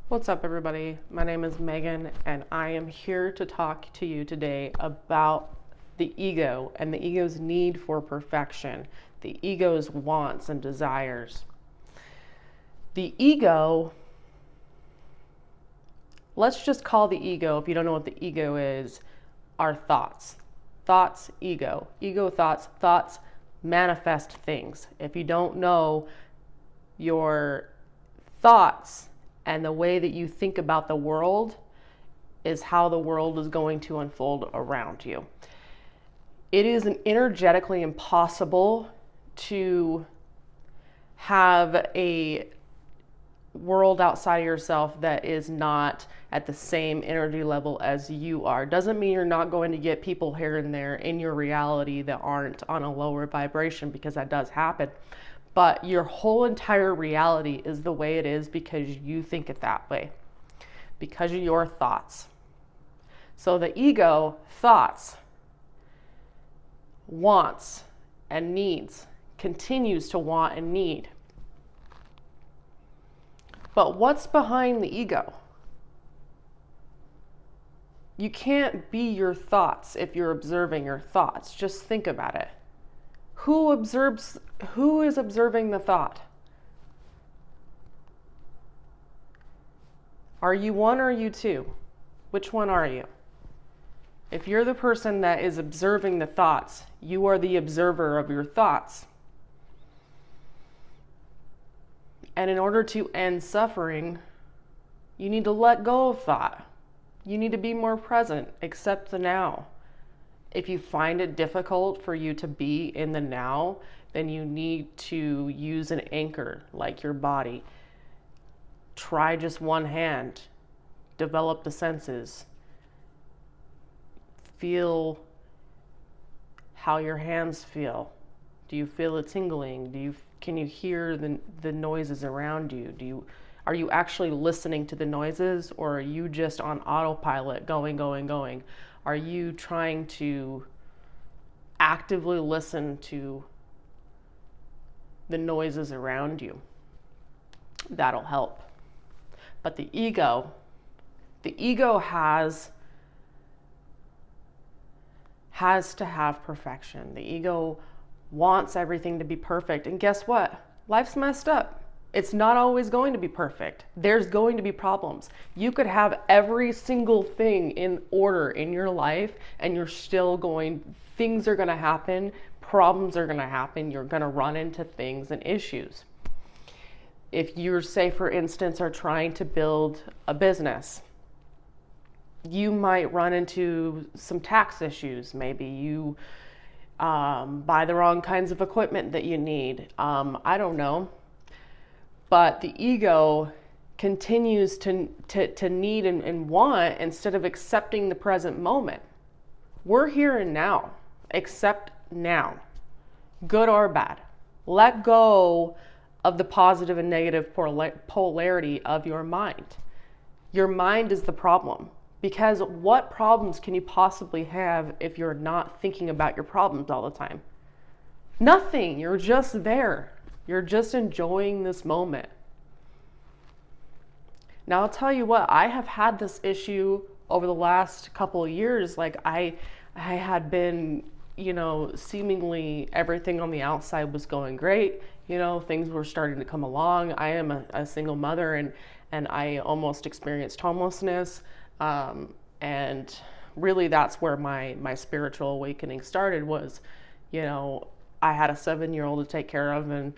What's up, everybody? My name is Megan, and I am here to talk to you today about the ego and the ego's need for perfection, the ego's wants and desires. The ego, let's just call the ego, if you don't know what the ego is, our thoughts. Thoughts, ego. Ego, thoughts. Thoughts manifest things. If you don't know your thoughts and the way that you think about the world is how the world is going to unfold around you. It is energetically impossible to have a world outside of yourself that is not at the same energy level as you are. Doesn't mean you're not going to get people here and there in your reality that aren't on a lower vibration, because that does happen. But your whole entire reality is the way it is because you think it that way, because of your thoughts. So the ego, thoughts, wants and needs, continues to want and need. But what's behind the ego? You can't be your thoughts if you're observing your thoughts. Just think about it. Who is observing the thought? Are you one or are you two? Which one are you? If you're the person that is observing the thoughts, you are the observer of your thoughts. And in order to end suffering, you need to let go of thought. You need to be more present, accept the now. If you find it difficult for you to be in the now, then you need to use an anchor like your body. Try just one hand. Develop the senses. Feel how your hands feel. Do you feel it tingling? Can you hear the noises around you? Are you actually listening to the noises, or are you just on autopilot going? Are you trying to actively listen to the noises around you? That'll help. But the ego has to have perfection. The ego wants everything to be perfect. And guess what? Life's messed up. It's not always going to be perfect. There's going to be problems. You could have every single thing in order in your life, and things are going to happen, problems are going to happen, you're going to run into things and issues. If you're, say, for instance, are trying to build a business, you might run into some tax issues. Maybe you buy the wrong kinds of equipment that you need. I don't know. But the ego continues to need and want instead of accepting the present moment. We're here and now. Accept now, good or bad. Let go of the positive and negative polarity of your mind. Your mind is the problem, because what problems can you possibly have if you're not thinking about your problems all the time? Nothing. You're just there. You're just enjoying this moment. Now, I'll tell you what, I have had this issue over the last couple of years. Like I had been, seemingly everything on the outside was going great. Things were starting to come along. I am a single mother, and I almost experienced homelessness. And really that's where my spiritual awakening started was, I had a 7-year-old to take care of, and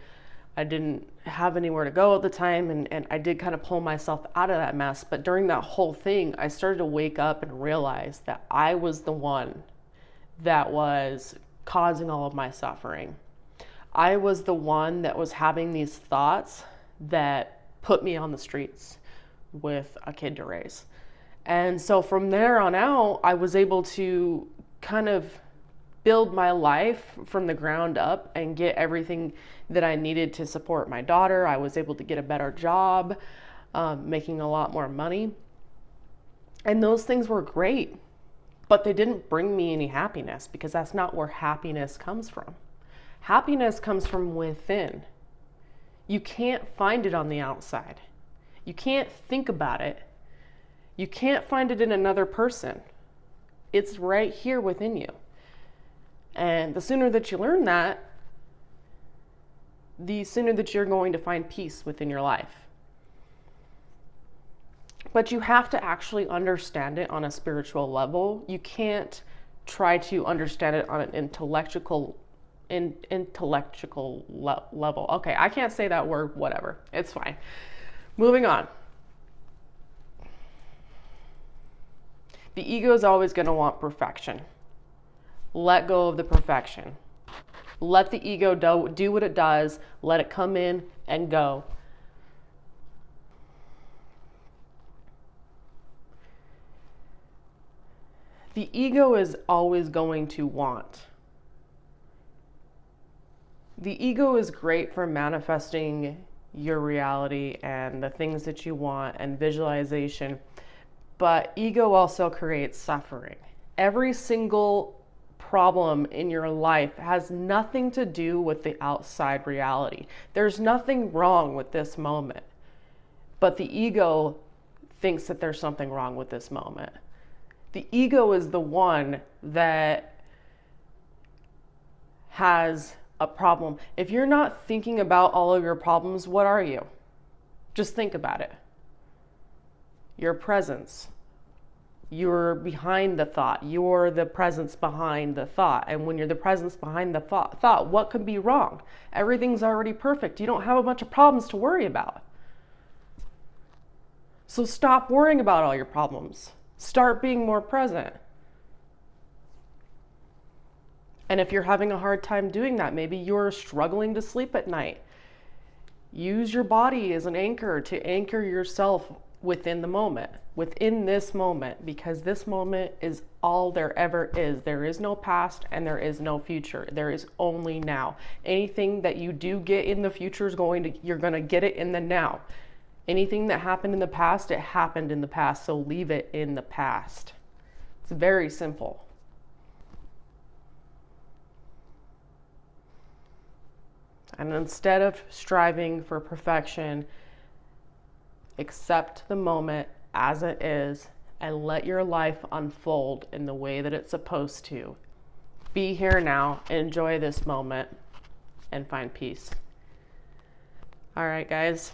I didn't have anywhere to go at the time, and I did kind of pull myself out of that mess. But during that whole thing, I started to wake up and realize that I was the one that was causing all of my suffering. I was the one that was having these thoughts that put me on the streets with a kid to raise. And so from there on out, I was able to kind of build my life from the ground up and get everything that I needed to support my daughter. I was able to get a better job, making a lot more money. And those things were great, but they didn't bring me any happiness, because that's not where happiness comes from. Happiness comes from within. You can't find it on the outside. You can't think about it. You can't find it in another person. It's right here within you. And the sooner that you learn that, the sooner that you're going to find peace within your life. But you have to actually understand it on a spiritual level. You can't try to understand it on an intellectual level. Okay, I can't say that word, whatever. It's fine. Moving on. The ego is always going to want perfection. Let go of the perfection. Let the ego do what it does. Let it come in and go. The ego is always going to want. The ego is great for manifesting your reality and the things that you want and visualization, but ego also creates suffering. Every single problem in your life has nothing to do with the outside reality. There's nothing wrong with this moment, but the ego thinks that there's something wrong with this moment. The ego is the one that has a problem. If you're not thinking about all of your problems, what are you? Just think about it. Your presence. You're behind the thought. You're the presence behind the thought. And when you're the presence behind the thought, what could be wrong? Everything's already perfect. You don't have a bunch of problems to worry about. So stop worrying about all your problems. Start being more present. And if you're having a hard time doing that, maybe you're struggling to sleep at night, use your body as an anchor to anchor yourself within the moment, within this moment, because this moment is all there ever is. There is no past and there is no future. There is only now. Anything that you do get in the future you're going to get it in the now. Anything that happened in the past, it happened in the past, so leave it in the past. It's very simple. And instead of striving for perfection, accept the moment as it is and let your life unfold in the way that it's supposed to. Be here now, enjoy this moment, and find peace. All right, guys.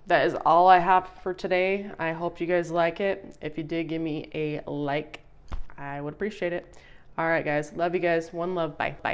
That is all I have for today. I hope you guys like it. If you did, give me a like. I would appreciate it. All right, guys. Love you guys. One love. Bye. Bye.